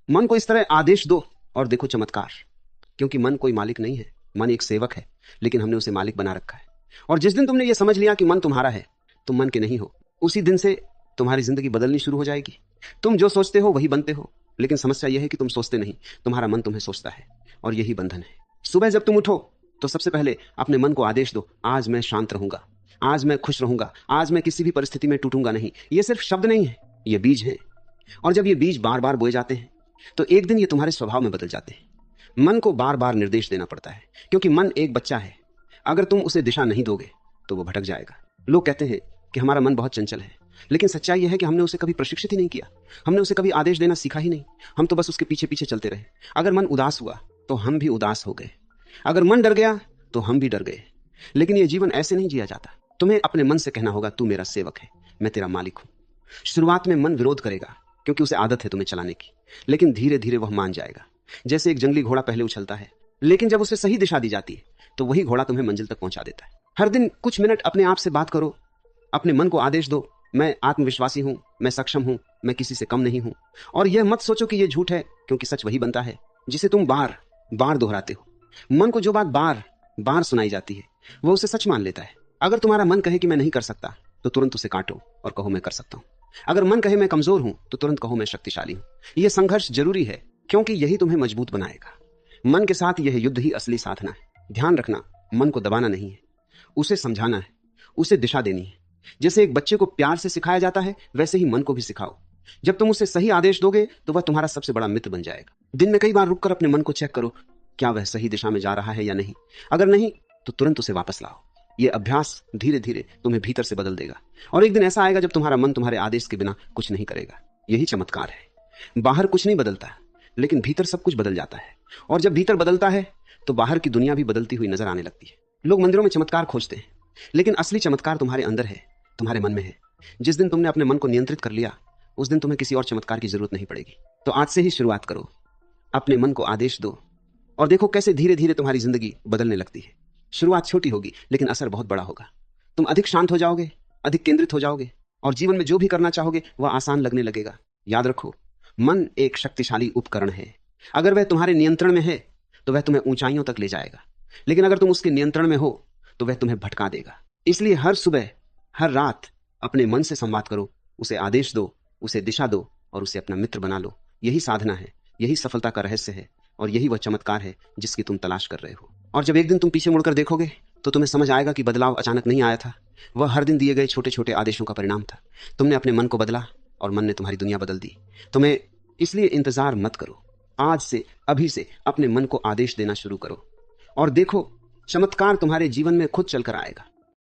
मन को इस तरह आदेश दो और देखो चमत्कार। क्योंकि मन कोई मालिक नहीं है, मन एक सेवक है, लेकिन हमने उसे मालिक बना रखा है। और जिस दिन तुमने ये समझ लिया कि मन तुम्हारा है, तुम मन के नहीं हो, उसी दिन से तुम्हारी जिंदगी बदलनी शुरू हो जाएगी। तुम जो सोचते हो वही बनते हो। लेकिन समस्या यह है कि तुम सोचते नहीं, तुम्हारा मन तुम्हें सोचता है, और यही बंधन है। सुबह जब तुम उठो तो सबसे पहले अपने मन को आदेश दो, आज मैं शांत रहूंगा, आज मैं खुश रहूंगा, आज मैं किसी भी परिस्थिति में टूटूंगा नहीं। ये सिर्फ शब्द नहीं है, ये बीज है। और जब ये बीज बार बार बोए जाते हैं तो एक दिन ये तुम्हारे स्वभाव में बदल जाते हैं। मन को बार बार निर्देश देना पड़ता है, क्योंकि मन एक बच्चा है। अगर तुम उसे दिशा नहीं दोगे तो वो भटक जाएगा। लोग कहते हैं कि हमारा मन बहुत चंचल है, लेकिन सच्चाई यह है कि हमने उसे कभी प्रशिक्षित ही नहीं किया। हमने उसे कभी आदेश देना सीखा ही नहीं। हम तो बस उसके पीछे पीछे चलते रहे। अगर मन उदास हुआ तो हम भी उदास हो गए। अगर मन डर गया तो हम भी डर गए। लेकिन यह जीवन ऐसे नहीं जिया जाता। तुम्हें अपने मन से कहना होगा, तू मेरा सेवक है, मैं तेरा मालिक हूं। शुरुआत में मन विरोध करेगा, क्योंकि उसे आदत है तुम्हें चलाने की। लेकिन धीरे धीरे वह मान जाएगा। जैसे एक जंगली घोड़ा पहले उछलता है, लेकिन जब उसे सही दिशा दी जाती है तो वही घोड़ा तुम्हें मंजिल तक पहुंचा देता है। हर दिन कुछ मिनट अपने आप से बात करो। अपने मन को आदेश दो, मैं आत्मविश्वासी हूं, मैं सक्षम हूं, मैं किसी से कम नहीं हूं। और यह मत सोचो कि यह झूठ है, क्योंकि सच वही बनता है जिसे तुम बार बार दोहराते हो। मन को जो बात बार बार सुनाई जाती है वह उसे सच मान लेता है। अगर तुम्हारा मन कहे कि मैं नहीं कर सकता तो तुरंत उसे काटो और कहो मैं कर सकता हूं। अगर मन कहे मैं कमजोर हूं तो तुरंत कहो मैं शक्तिशाली हूं। यह संघर्ष जरूरी है, क्योंकि यही तुम्हें मजबूत बनाएगा। मन के साथ यह युद्ध ही असली साधना है। ध्यान रखना, मन को दबाना नहीं है, उसे समझाना है, उसे दिशा देनी है। जैसे एक बच्चे को प्यार से सिखाया जाता है, वैसे ही मन को भी सिखाओ। जब तुम उसे सही आदेश दोगे तो वह तुम्हारा सबसे बड़ा मित्र बन जाएगा। दिन में कई बार रुककर अपने मन को चेक करो, क्या वह सही दिशा में जा रहा है या नहीं। अगर नहीं तो तुरंत उसे वापस लाओ। यह अभ्यास धीरे धीरे तुम्हें भीतर से बदल देगा, और एक दिन ऐसा आएगा जब तुम्हारा मन तुम्हारे आदेश के बिना कुछ नहीं करेगा। यही चमत्कार है। बाहर कुछ नहीं बदलता, लेकिन भीतर सब कुछ बदल जाता है। और जब भीतर बदलता है तो बाहर की दुनिया भी बदलती हुई नजर आने लगती है। लोग मंदिरों में चमत्कार खोजते हैं, लेकिन असली चमत्कार तुम्हारे अंदर है, तुम्हारे मन में है। जिस दिन तुमने अपने मन को नियंत्रित कर लिया, उस दिन तुम्हें किसी और चमत्कार की जरूरत नहीं पड़ेगी। तो आज से ही शुरुआत करो, अपने मन को आदेश दो, और देखो कैसे धीरे धीरे तुम्हारी जिंदगी बदलने लगती है। शुरुआत छोटी होगी, लेकिन असर बहुत बड़ा होगा। तुम अधिक शांत हो जाओगे, अधिक केंद्रित हो जाओगे, और जीवन में जो भी करना चाहोगे वह आसान लगने लगेगा। याद रखो, मन एक शक्तिशाली उपकरण है। अगर वह तुम्हारे नियंत्रण में है तो वह तुम्हें ऊंचाइयों तक ले जाएगा, लेकिन अगर तुम उसके नियंत्रण में हो तो वह तुम्हें भटका देगा। इसलिए हर सुबह, हर रात अपने मन से संवाद करो, उसे आदेश दो, उसे दिशा दो, और उसे अपना मित्र बना लो। यही साधना है, यही सफलता का रहस्य है, और यही वह चमत्कार है जिसकी तुम तलाश कर रहे हो। और जब एक दिन तुम पीछे मुड़कर देखोगे तो तुम्हें समझ आएगा कि बदलाव अचानक नहीं आया था, वह हर दिन दिए गए छोटे छोटे आदेशों का परिणाम था। तुमने अपने मन को बदला और मन ने तुम्हारी दुनिया बदल दी। तुम्हें इसलिए इंतजार मत करो, आज से, अभी से अपने मन को आदेश देना शुरू करो, और देखो चमत्कार तुम्हारे जीवन में खुद चलकर आएगा।